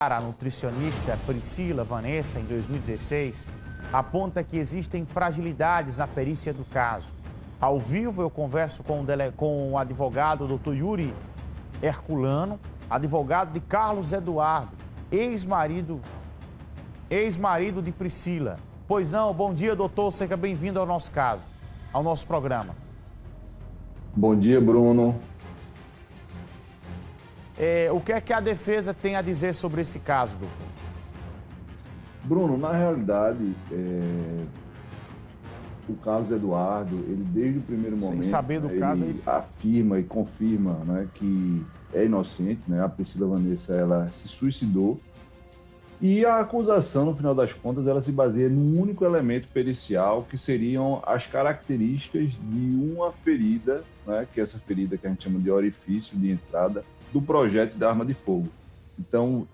A nutricionista Priscila Vanessa, em 2016, aponta que existem fragilidades na perícia do caso. Ao vivo, eu converso com o advogado Dr. Yuri Herculano, advogado de Carlos Eduardo, ex-marido de Priscila. Pois não, bom dia, doutor, seja bem-vindo ao nosso caso, ao nosso programa. Bom dia, Bruno. O que é que a defesa tem a dizer sobre esse caso, doutor? Bruno, na realidade, o Carlos Eduardo, ele desde o primeiro momento, sem saber do caso, ele afirma e confirma, né, que é inocente, né? A Priscila Vanessa, ela se suicidou e a acusação, no final das contas, ela se baseia num único elemento pericial, que seriam as características de uma ferida, né, que é essa ferida que a gente chama de orifício de entrada do projétil da arma de fogo. Então,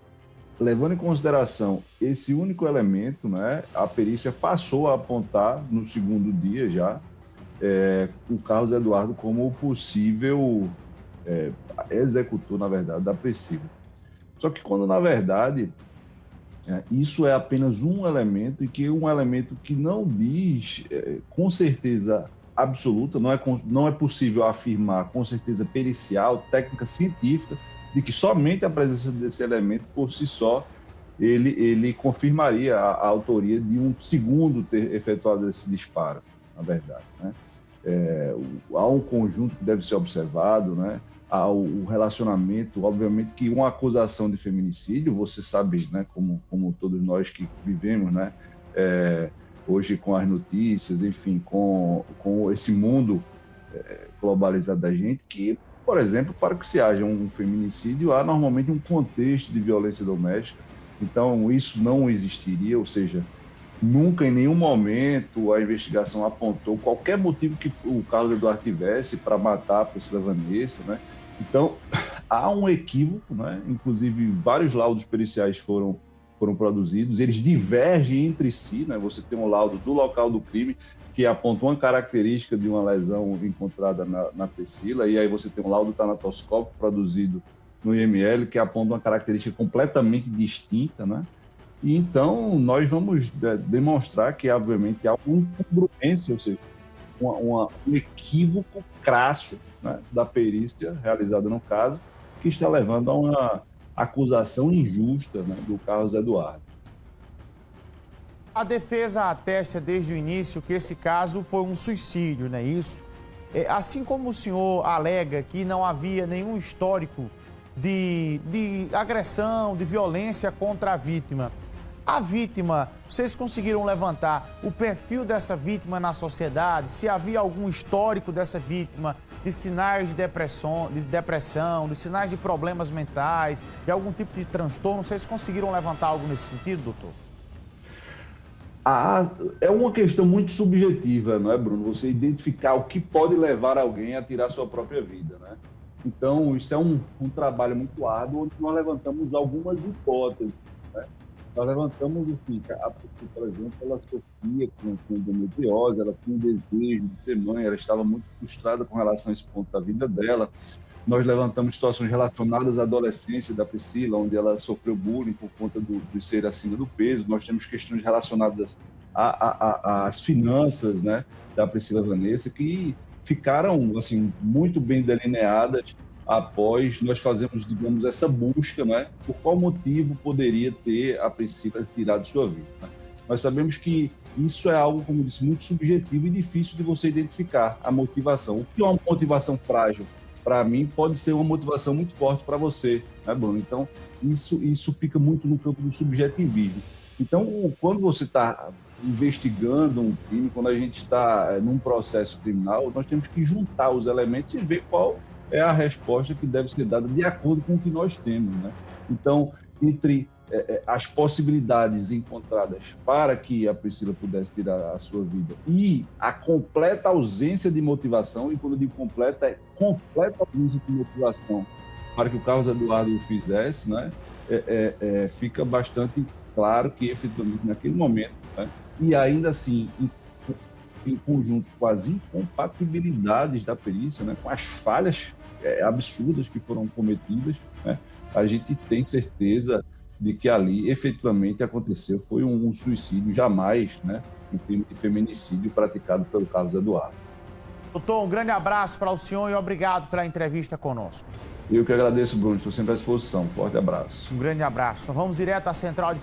levando em consideração esse único elemento, né, a perícia passou a apontar, no segundo dia já, o Carlos Eduardo como o possível executor, na verdade, da Priscila. Só que quando, na verdade, isso é apenas um elemento, e que é um elemento que não diz com certeza absoluta, não é possível afirmar com certeza pericial, técnica científica, de que somente a presença desse elemento por si só ele confirmaria a autoria de um segundo ter efetuado esse disparo, na verdade, né? Há um conjunto que deve ser observado, né? Há o relacionamento, obviamente que uma acusação de feminicídio, você sabe, né, como todos nós que vivemos, né, hoje com as notícias, enfim, com esse mundo globalizado da gente, que, por exemplo, para que se haja um feminicídio, há normalmente um contexto de violência doméstica. Então, isso não existiria, ou seja, nunca, em nenhum momento, a investigação apontou qualquer motivo que o Carlos Eduardo tivesse para matar a Priscila Vanessa, né? Então, há um equívoco, né? Inclusive, vários laudos periciais foram produzidos, eles divergem entre si, né? Você tem um laudo do local do crime que aponta uma característica de uma lesão encontrada na Priscila, e aí você tem um laudo tanatoscópico produzido no IML que aponta uma característica completamente distinta, né? E então nós vamos demonstrar que, obviamente, há uma incongruência, ou seja, um equívoco crasso, né, da perícia realizada no caso, que está levando a uma acusação injusta, né, do Carlos Eduardo. A defesa atesta desde o início que esse caso foi um suicídio, não é isso? Assim como o senhor alega que não havia nenhum histórico de agressão, de violência contra a vítima, vocês conseguiram levantar o perfil dessa vítima na sociedade? Se havia algum histórico dessa vítima, de sinais de depressão, de sinais de problemas mentais, de algum tipo de transtorno? Vocês conseguiram levantar algo nesse sentido, doutor? É uma questão muito subjetiva, não é, Bruno? Você identificar o que pode levar alguém a tirar sua própria vida, né? Então, isso é um trabalho muito árduo, onde nós levantamos algumas hipóteses, né? Nós levantamos, assim, a pessoa, por exemplo, ela sofria com endometriose, ela tinha um desejo de ser mãe, ela estava muito frustrada com relação a esse ponto da vida dela. Nós levantamos situações relacionadas à adolescência da Priscila, onde ela sofreu bullying por conta de ser acima do peso. Nós temos questões relacionadas às finanças, né, da Priscila Vanessa, que ficaram, assim, muito bem delineadas após nós fazermos, digamos, essa busca, né, por qual motivo poderia ter a Priscila tirado sua vida, né? Nós sabemos que isso é algo, como eu disse, muito subjetivo e difícil de você identificar a motivação. O que é uma motivação frágil? Para mim, pode ser uma motivação muito forte para você, né, Bruno? Então, isso fica muito no campo do subjetivismo. Então, quando você está investigando um crime, quando a gente está num processo criminal, nós temos que juntar os elementos e ver qual é a resposta que deve ser dada de acordo com o que nós temos, né? Então, entre as possibilidades encontradas para que a Priscila pudesse tirar a sua vida e a completa ausência de motivação, e quando eu digo completa, é completa ausência de motivação para que o Carlos Eduardo o fizesse, né? Fica bastante claro que, efetivamente, naquele momento, né, e ainda assim, em conjunto com as incompatibilidades da perícia, né, com as falhas absurdas que foram cometidas, né, a gente tem certeza de que ali efetivamente aconteceu, foi um suicídio, jamais, né, um crime de feminicídio praticado pelo Carlos Eduardo. Doutor, um grande abraço para o senhor e obrigado pela entrevista conosco. Eu que agradeço, Bruno, estou sempre à disposição. Forte abraço. Um grande abraço. Vamos direto à central de